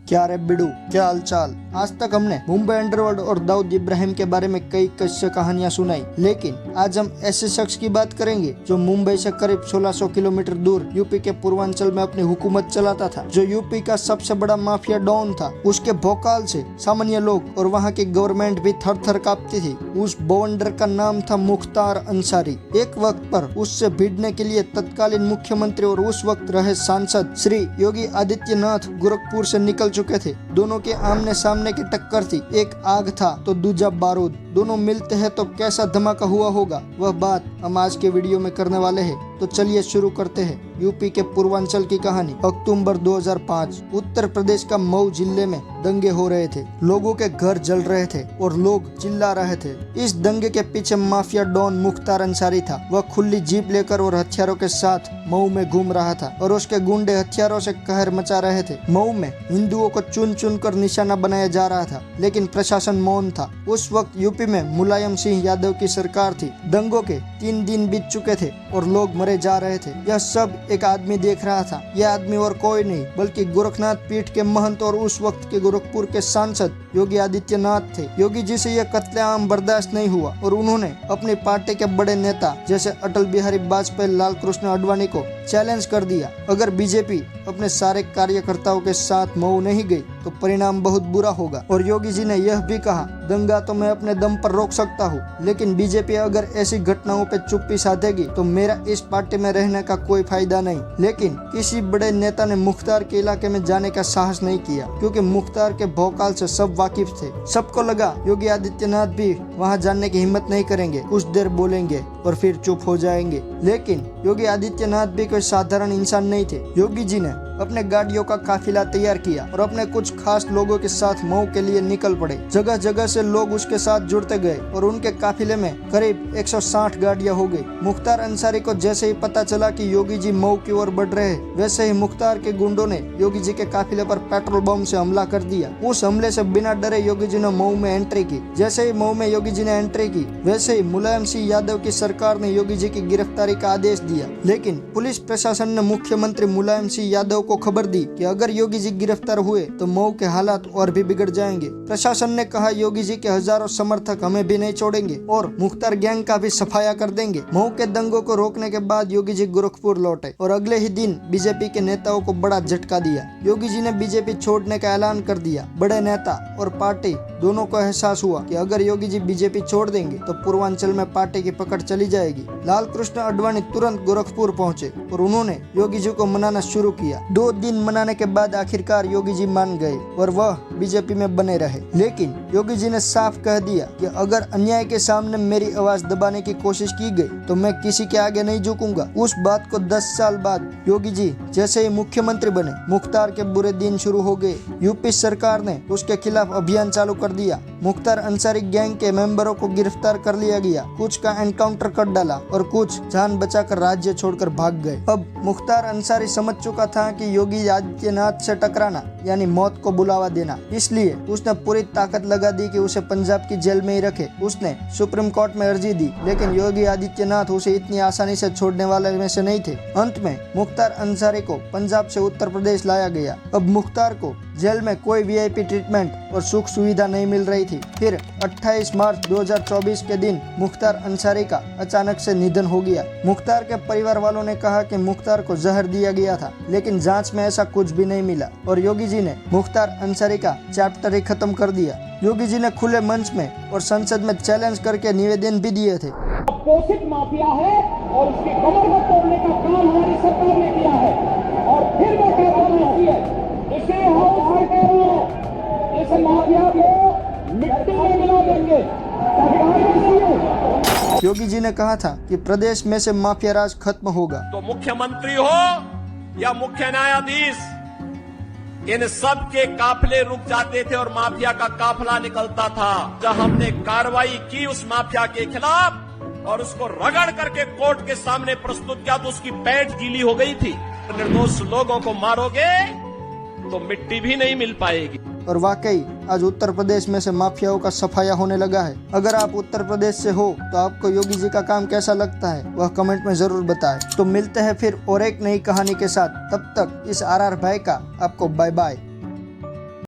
क्या रे बिडू, क्या हालचाल। आज तक हमने मुंबई अंडरवर्ल्ड और दाऊद इब्राहिम के बारे में कई किस्से कहानियां सुनाई, लेकिन आज हम ऐसे शख्स की बात करेंगे जो मुंबई से करीब 1600 किलोमीटर दूर यूपी के पूर्वांचल में अपनी हुकूमत चलाता था, जो यूपी का सबसे बड़ा माफिया डॉन था। उसके भौकाल से सामान्य लोग और वहाँ की गवर्नमेंट भी थर थर कांपती थी। उस बवंडर का नाम था मुख्तार अंसारी। एक वक्त पर उससे भिड़ने के लिए तत्कालीन मुख्यमंत्री और उस वक्त रहे सांसद श्री योगी आदित्यनाथ गोरखपुर से निकल चुके थे। दोनों के आमने सामने की टक्कर थी। एक आग था तो दूजा बारूद। दोनों मिलते हैं तो कैसा धमाका हुआ होगा, वह बात हम आज के वीडियो में करने वाले हैं। तो चलिए शुरू करते हैं यूपी के पूर्वांचल की कहानी। अक्टूबर 2005 उत्तर प्रदेश का मऊ जिले में दंगे हो रहे थे। लोगों के घर जल रहे थे और लोग चिल्ला रहे थे। इस दंगे के पीछे माफिया डॉन मुख्तार अंसारी था। वह खुली जीप लेकर और हथियारों के साथ मऊ में घूम रहा था और उसके गुंडे हथियारों से कहर मचा रहे थे। मऊ में हिंदुओं को चुन चुन कर निशाना बनाया जा रहा था, लेकिन प्रशासन मौन था। उस वक्त यूपी में मुलायम सिंह यादव की सरकार थी। दंगों के 3 दिन बीत चुके थे और लोग मरे जा रहे थे। यह सब एक आदमी देख रहा था। यह आदमी और कोई नहीं बल्कि गोरखनाथ पीठ के महंत और उस वक्त के गोरखपुर के सांसद योगी आदित्यनाथ थे। योगी जी से यह कत्लेआम बर्दाश्त नहीं हुआ और उन्होंने अपनी पार्टी के बड़े नेता जैसे अटल बिहारी वाजपेयी, लाल कृष्ण आडवाणी को चैलेंज कर दिया। अगर बीजेपी अपने सारे कार्यकर्ताओं के साथ मऊ नहीं गई तो परिणाम बहुत बुरा होगा। और योगी जी ने यह भी कहा, दंगा तो मैं अपने दम पर रोक सकता हूँ, लेकिन बीजेपी अगर ऐसी घटनाओं पे चुप्पी साधेगी तो मेरा इस पार्टी में रहने का कोई फायदा नहीं। लेकिन किसी बड़े नेता ने मुख्तार के इलाके में जाने का साहस नहीं किया, क्योंकि मुख्तार के भौकाल से सब वाकिफ थे। सबको लगा योगी आदित्यनाथ भी वहाँ जाने की हिम्मत नहीं करेंगे, कुछ देर बोलेंगे और फिर चुप हो जाएंगे। लेकिन योगी आदित्यनाथ भी कोई साधारण इंसान नहीं थे। योगी जी ने अपने गाड़ियों का काफिला तैयार किया और अपने कुछ खास लोगों के साथ मऊ के लिए निकल पड़े। जगह जगह से लोग उसके साथ जुड़ते गए और उनके काफिले में करीब 160 गाड़ियां हो गई। मुख्तार अंसारी को जैसे ही पता चला कि योगी जी मऊ की ओर बढ़ रहे हैं, वैसे ही मुख्तार के गुंडों ने योगी जी के काफिले पर पेट्रोल बम से हमला कर दिया। उस हमले से बिना डरे योगी जी ने मऊ में एंट्री की। जैसे ही मऊ में योगी जी ने एंट्री की, वैसे ही मुलायम सिंह यादव की सरकार ने योगी जी की गिरफ्तारी का आदेश दिया। लेकिन पुलिस प्रशासन ने मुख्यमंत्री मुलायम सिंह यादव को खबर दी कि अगर योगी जी गिरफ्तार हुए तो मऊ के हालात और भी बिगड़ जाएंगे। प्रशासन ने कहा, योगी जी के हजारों समर्थक हमें भी नहीं छोड़ेंगे और मुख्तार गैंग का भी सफाया कर देंगे। मऊ के दंगों को रोकने के बाद योगी जी गोरखपुर लौटे और अगले ही दिन बीजेपी के नेताओं को बड़ा झटका दिया। योगी जी ने बीजेपी छोड़ने का ऐलान कर दिया। बड़े नेता और पार्टी दोनों को एहसास हुआ कि अगर योगी जी बीजेपी छोड़ देंगे तो पूर्वांचल में पार्टी की पकड़ चली जाएगी। लाल कृष्ण आडवाणी तुरंत गोरखपुर पहुंचे और उन्होंने योगी जी को मनाना शुरू किया। 2 दिन मनाने के बाद आखिरकार योगी जी मान गए और वह बीजेपी में बने रहे। लेकिन योगी जी ने साफ कह दिया कि अगर अन्याय के सामने मेरी आवाज दबाने की कोशिश की गई तो मैं किसी के आगे नहीं झुकूंगा। उस बात को 10 साल बाद योगी जी जैसे ही मुख्यमंत्री बने, मुख्तार के बुरे दिन शुरू हो गए। यूपी सरकार ने उसके खिलाफ अभियान चालू कर दिया। मुख्तार अंसारी गैंग के मेंबरों को गिरफ्तार कर लिया गया। कुछ का एनकाउंटर कर डाला और कुछ जान बचाकर राज्य छोड़कर भाग गए। अब मुख्तार अंसारी समझ चुका था कि योगी आदित्यनाथ से टकराना यानी मौत को बुलावा देना, इसलिए उसने पूरी ताकत लगा दी कि उसे पंजाब की जेल में ही रखे। उसने सुप्रीम कोर्ट में अर्जी दी, लेकिन योगी आदित्यनाथ उसे इतनी आसानी से छोड़ने वाले में से नहीं थे। अंत में मुख्तार अंसारी को पंजाब से उत्तर प्रदेश लाया गया। अब मुख्तार को जेल में कोई वीआईपी ट्रीटमेंट और सुख सुविधा नहीं मिल रही थी। फिर 28 मार्च 2024 के दिन मुख्तार अंसारी का अचानक से निधन हो गया। मुख्तार के परिवार वालों ने कहा कि मुख्तार को जहर दिया गया था, लेकिन जांच में ऐसा कुछ भी नहीं मिला और योगी जी ने मुख्तार अंसारी का चैप्टर ही खत्म कर दिया। योगी जी ने खुले मंच में और संसद में चैलेंज करके निवेदन भी दिए थे। पोषित माफिया है और उसकी कमर को तोड़ने का काम हमारी सरकार ने किया है और फिर वो कहती है इसे हाउस करो, इस माफिया को मिट्टी में मिला देंगे। योगी जी ने कहा था कि प्रदेश में से माफिया राज खत्म होगा। तो मुख्यमंत्री हो या मुख्य न्यायाधीश, इन सब के काफिले रुक जाते थे और माफिया का काफिला निकलता था। जब हमने कार्रवाई की उस माफिया के खिलाफ और उसको रगड़ करके कोर्ट के सामने प्रस्तुत किया तो उसकी पैंट गीली हो गई थी। निर्दोष लोगों को मारोगे तो मिट्टी भी नहीं मिल पाएगी। और वाकई आज उत्तर प्रदेश में से माफियाओं का सफाया होने लगा है। अगर आप उत्तर प्रदेश से हो तो आपको योगी जी का काम कैसा लगता है वह कमेंट में जरूर बताएं। तो मिलते हैं फिर और एक नई कहानी के साथ। तब तक इस RR भाई का आपको बाय बाय।